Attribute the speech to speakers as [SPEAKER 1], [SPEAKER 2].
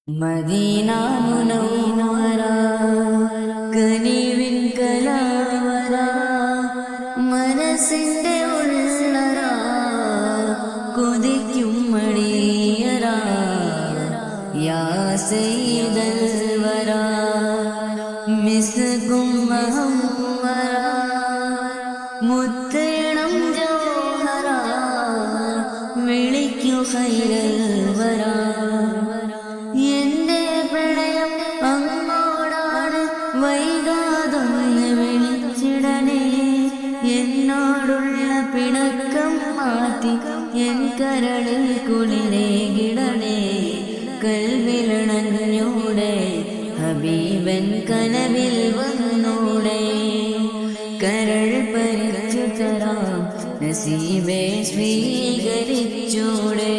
[SPEAKER 1] Medina Munawwara കനിവിൻ കലാവറ മനസ്സിന്റെ ഉള്ളറ കൊതിക്കും മണിയറ യാ സയ്യിദൽ വറ മിസ്കും മഹവറ മുത്തേണം ജോഹറ വിളിക്കു ഖൈറൽ വറ എന്റെ പ്രണയം അങ്ങോടാണ് വൈകാതൊന്ന് വിളിച്ചിടണേ എന്നോടുള്ള പിണക്കം മാറ്റി എൻ കരളിൽ കുളിരേകിടണേ കൽവിലണഞ്ഞൂടെ ഹബീബൻ കനവിൽ വന്നൂടെ കരൾ പരിച്ചു തരാം നസീബെ സ്വീകരിച്ചൂടെ.